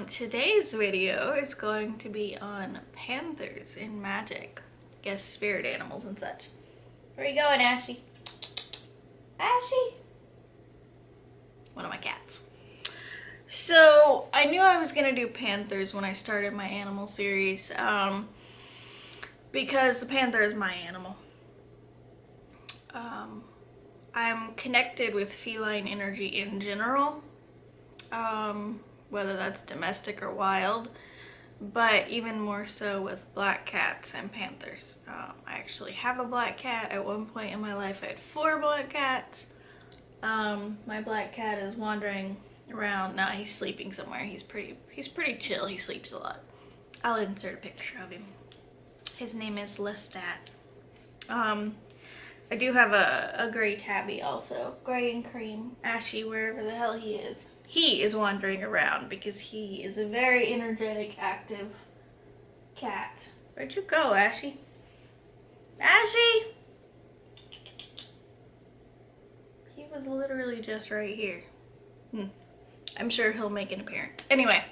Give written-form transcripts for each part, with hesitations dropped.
Today's video is going to be on panthers in Magic. Guess spirit animals and such. Where are you going, Ashy? Ashy? One of my cats. So, I knew I was going to do panthers when I started my animal series, because the panther is my animal. I'm connected with feline energy in general, whether that's domestic or wild, but even more so with black cats and panthers. I actually have a black cat. At one point in my life I had 4 black cats. My black cat is wandering around. Now he's sleeping somewhere. He's pretty chill. He sleeps a lot. I'll insert a picture of him. His name is Lestat. I do have a gray tabby also. Gray and cream. Ashy, wherever the hell he is. He is wandering around because he is a very energetic, active cat. Where'd you go, Ashy? Ashy! He was literally just right here. I'm sure he'll make an appearance. Anyway,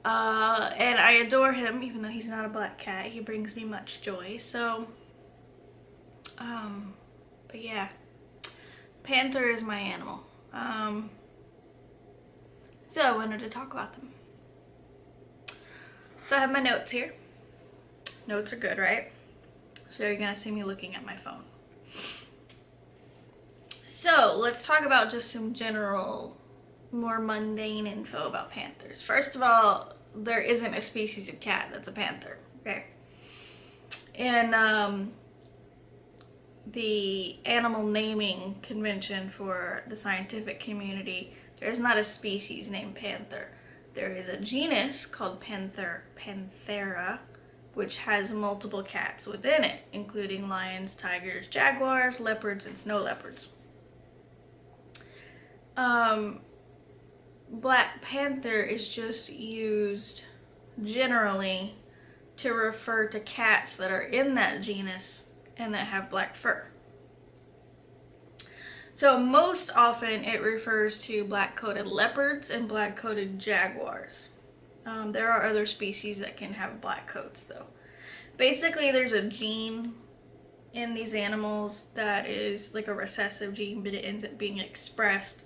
and I adore him, even though he's not a black cat. He brings me much joy, so... but yeah, panther is my animal. So I wanted to talk about them. So I have my notes here. Notes are good, right? So you're gonna see me looking at my phone. So let's talk about just some general, more mundane info about panthers. First of all, there isn't a species of cat that's a panther, okay? And the animal naming convention for the scientific community, there's not a species named panther. There is a genus called Panthera, which has multiple cats within it, including lions, tigers, jaguars, leopards, and snow leopards. Black panther is just used generally to refer to cats that are in that genus and that have black fur. So most often it refers to black-coated leopards and black-coated jaguars. There are other species that can have black coats though. Basically there's a gene in these animals that is like a recessive gene, but it ends up being expressed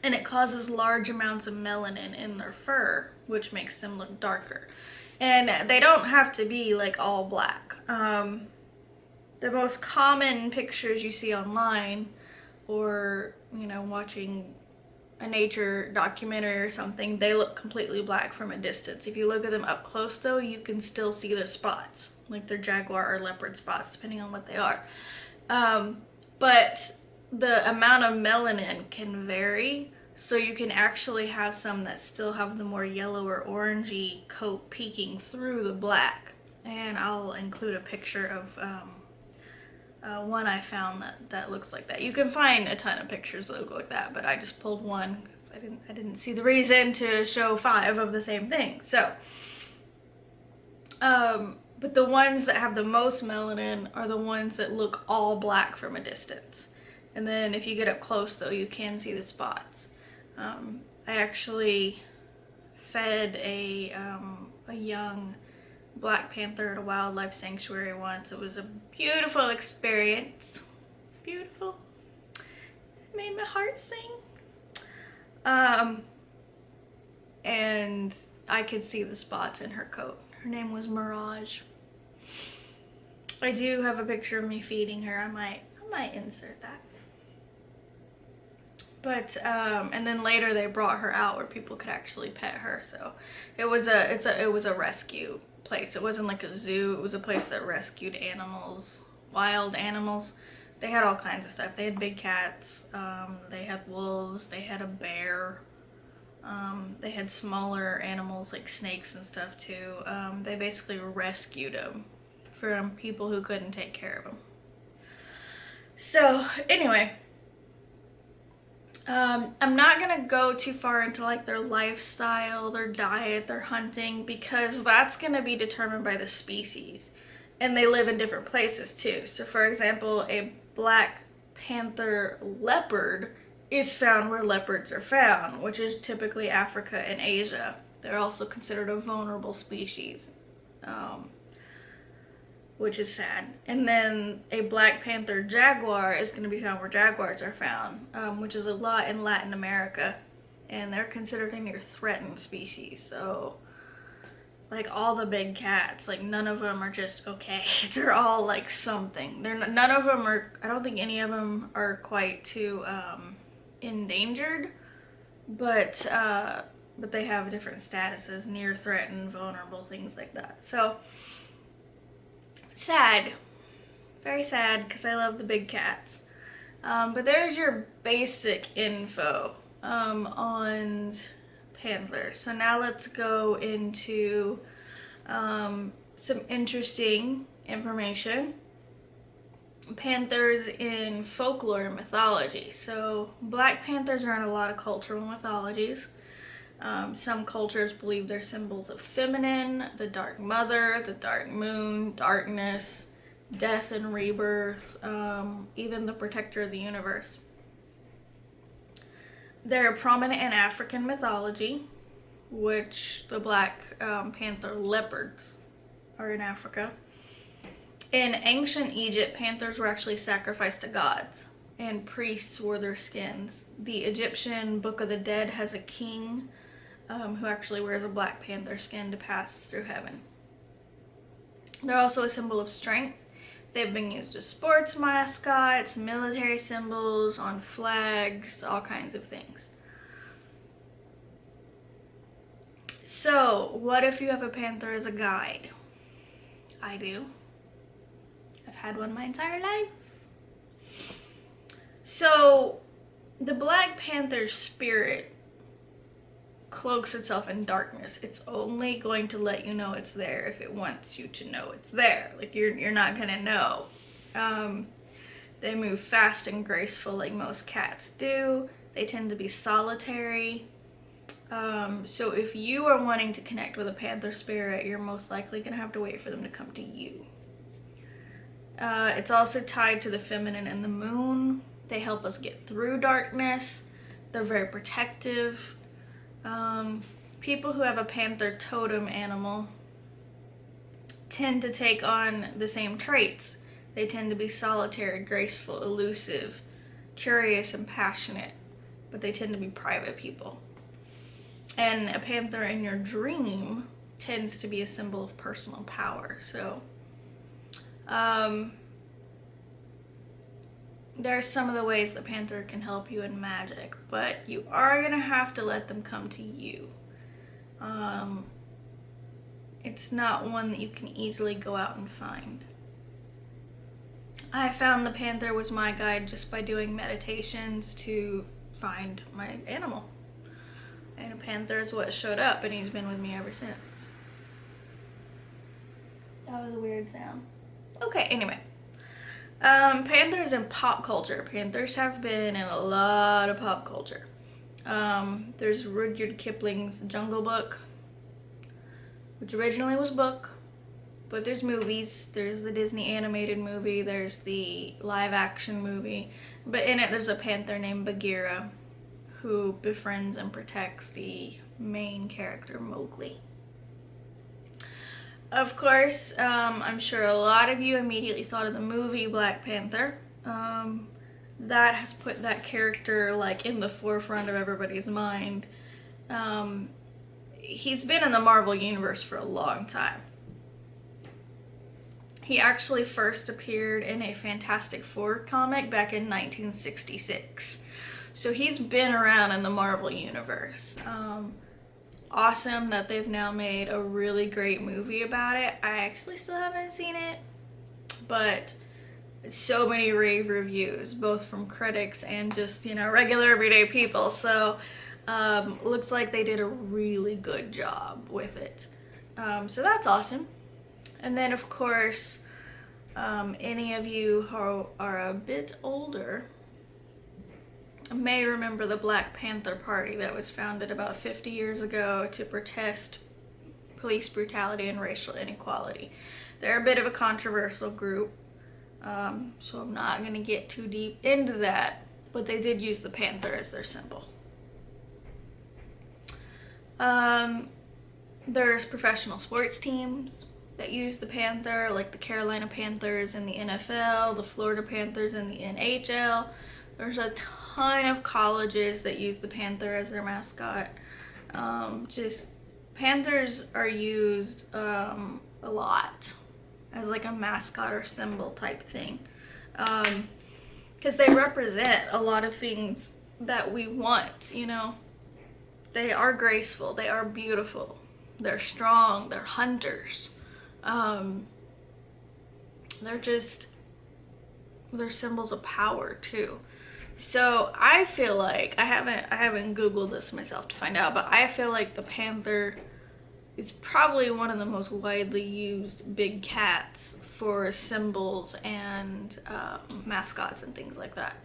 and it causes large amounts of melanin in their fur, which makes them look darker. And they don't have to be like all black. The most common pictures you see online, or watching a nature documentary or something, they look completely black from a distance. If you look at them up close though, you can still see their spots, like their jaguar or leopard spots, depending on what they are. But the amount of melanin can vary, so you can actually have some that still have the more yellow or orangey coat peeking through the black. And I'll include a picture of one I found that looks like that. You can find a ton of pictures that look like that, but I just pulled one because I didn't see the reason to show 5 of the same thing. So, but the ones that have the most melanin are the ones that look all black from a distance. And then if you get up close though, you can see the spots. I actually fed a young black panther at a wildlife sanctuary once. It was a beautiful experience. Beautiful. It made my heart sing. And I could see the spots in her coat. Her name was Mirage. I do have a picture of me feeding her. I might insert that. But and then later they brought her out where people could actually pet her. So it was a rescue place. It wasn't like a zoo. It was a place that rescued animals, wild animals. They had all kinds of stuff. They had big cats, they had wolves, they had a bear, they had smaller animals like snakes and stuff too. They basically rescued them from people who couldn't take care of them. So anyway, I'm not gonna go too far into like their lifestyle, their diet, their hunting, because that's gonna be determined by the species, and they live in different places too. So for example, a black panther leopard is found where leopards are found, which is typically Africa and Asia. They're also considered a vulnerable species, which is sad. And then a black panther jaguar is going to be found where jaguars are found, which is a lot in Latin America. And they're considered a near threatened species. So, like all the big cats, like none of them are just okay. They're all like something. None of them are. I don't think any of them are quite too endangered, but they have different statuses: near threatened, vulnerable, things like that. So sad, very sad, because I love the big cats. But there's your basic info on panthers. So now let's go into some interesting information. Panthers in folklore and mythology. So black panthers are in a lot of cultural mythologies. Some cultures believe they're symbols of feminine, the dark mother, the dark moon, darkness, death and rebirth, even the protector of the universe. They're prominent in African mythology, which the black panther leopards are in Africa. In ancient Egypt, panthers were actually sacrificed to gods, and priests wore their skins. The Egyptian Book of the Dead has a king who actually wears a black panther skin to pass through heaven. They're also a symbol of strength. They've been used as sports mascots, military symbols, on flags, all kinds of things. So, what if you have a panther as a guide? I do. I've had one my entire life. So, the Black Panther spirit cloaks itself in darkness. It's only going to let you know it's there if it wants you to know it's there. Like, you're not gonna know. They move fast and graceful like most cats do. They tend to be solitary. So if you are wanting to connect with a panther spirit, you're most likely gonna have to wait for them to come to you. It's also tied to the feminine and the moon. They help us get through darkness. They're very protective. People who have a panther totem animal tend to take on the same traits. They tend to be solitary, graceful, elusive, curious, and passionate, but they tend to be private people. And a panther in your dream tends to be a symbol of personal power. So, there are some of the ways the panther can help you in Magick, but you are gonna have to let them come to you. It's not one that you can easily go out and find. I found the panther was my guide just by doing meditations to find my animal. And a panther is what showed up, and he's been with me ever since. That was a weird sound. Okay, anyway. Panthers in pop culture. Panthers have been in a lot of pop culture. There's Rudyard Kipling's Jungle Book, which originally was a book, but there's movies. There's the Disney animated movie, there's the live action movie, but in it there's a panther named Bagheera who befriends and protects the main character, Mowgli. Of course, I'm sure a lot of you immediately thought of the movie Black Panther. That has put that character like in the forefront of everybody's mind. He's been in the Marvel Universe for a long time. He actually first appeared in a Fantastic Four comic back in 1966. So he's been around in the Marvel Universe. Awesome that they've now made a really great movie about it. I actually still haven't seen it, but so many rave reviews, both from critics and just, you know, regular everyday people. So looks like they did a really good job with it. So that's awesome. And then of course, any of you who are a bit older may remember the Black Panther Party that was founded about 50 years ago to protest police brutality and racial inequality. They're a bit of a controversial group, so I'm not going to get too deep into that, but they did use the panther as their symbol. There's professional sports teams that use the panther, like the Carolina Panthers in the NFL, the Florida Panthers in the NHL. There's a ton of colleges that use the panther as their mascot. Just panthers are used a lot as like a mascot or symbol type thing, because they represent a lot of things that we want, you know. They are graceful, they are beautiful, they're strong, they're hunters. They're symbols of power too. So I feel like, I haven't Googled this myself to find out, but I feel like the panther is probably one of the most widely used big cats for symbols and mascots and things like that.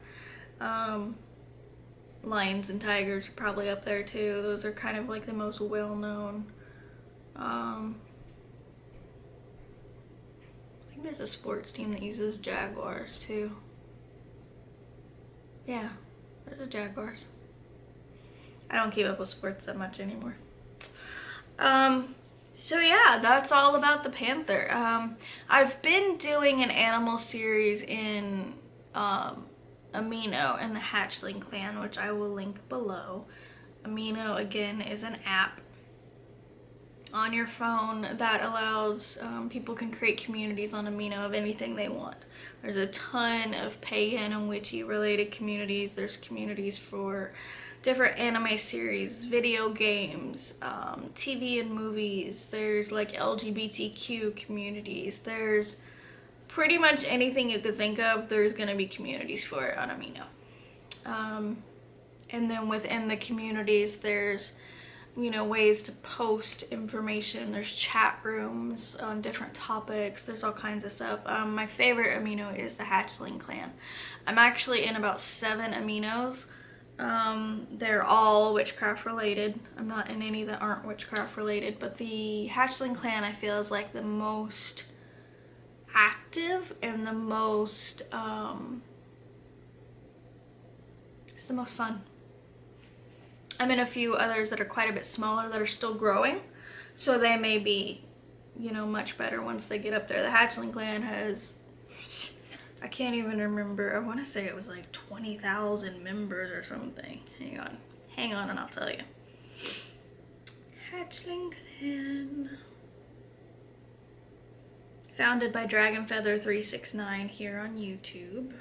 Lions and tigers are probably up there too. Those are kind of like the most well-known. I think there's a sports team that uses jaguars too. Yeah, there's a jaguars. I don't keep up with sports that much anymore. So yeah, that's all about the panther. I've been doing an animal series in Amino and the Hatchling clan, which I will link below. Amino, again, is an app on your phone that allows people can create communities on Amino of anything they want. There's a ton of pagan and witchy related communities. There's communities for different anime series, video games, TV and movies. There's like LGBTQ communities. There's pretty much anything you could think of, there's gonna be communities for it on Amino. And then within the communities, there's, you know, ways to post information. There's chat rooms on different topics. There's all kinds of stuff. My favorite Amino is the Hatchling clan. I'm actually in about 7 Aminos. They're all witchcraft related. I'm not in any that aren't witchcraft related, but the Hatchling clan I feel is like the most active and the most it's the most fun. I'm in a few others that are quite a bit smaller that are still growing, so they may be, you know, much better once they get up there. The Hatchling clan has, I can't even remember, I want to say it was like 20,000 members or something. Hang on and I'll tell you. Hatchling clan, founded by Dragonfeather369 here on YouTube.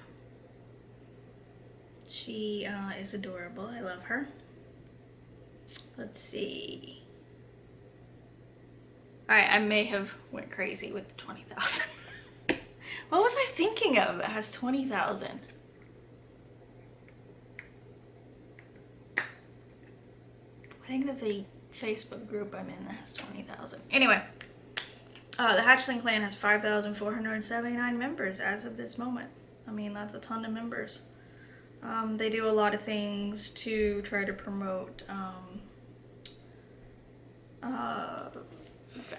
She is adorable. I love her. Let's see. Alright, I may have went crazy with 20,000. What was I thinking of that has 20,000? I think that's a Facebook group I'm in that has 20,000. Anyway. The Hatchling clan has 5,479 members as of this moment. I mean, that's a ton of members. They do a lot of things to try to promote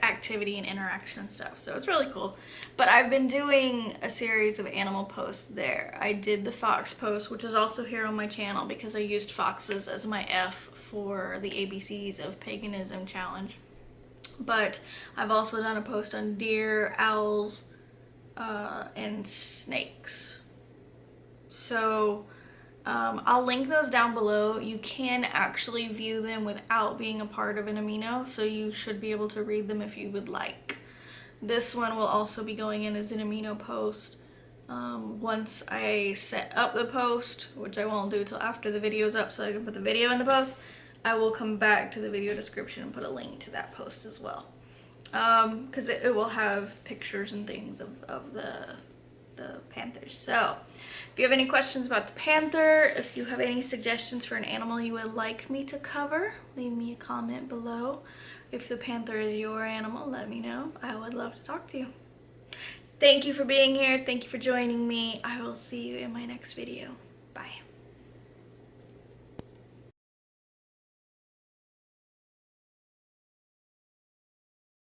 activity and interaction and stuff, so it's really cool. But I've been doing a series of animal posts there. I did the fox post, which is also here on my channel because I used foxes as my F for the ABCs of Paganism challenge. But I've also done a post on deer, owls, and snakes. So I'll link those down below. You can actually view them without being a part of an Amino, so you should be able to read them if you would like. This one will also be going in as an Amino post. Once I set up the post, which I won't do till after the video's up so I can put the video in the post, I will come back to the video description and put a link to that post as well. Because it will have pictures and things of the panthers. So if you have any questions about the panther, if you have any suggestions for an animal you would like me to cover, leave me a comment below. If the panther is your animal, let me know. I would love to talk to you. Thank you for being here. Thank you for joining me. I will see you in my next video. Bye.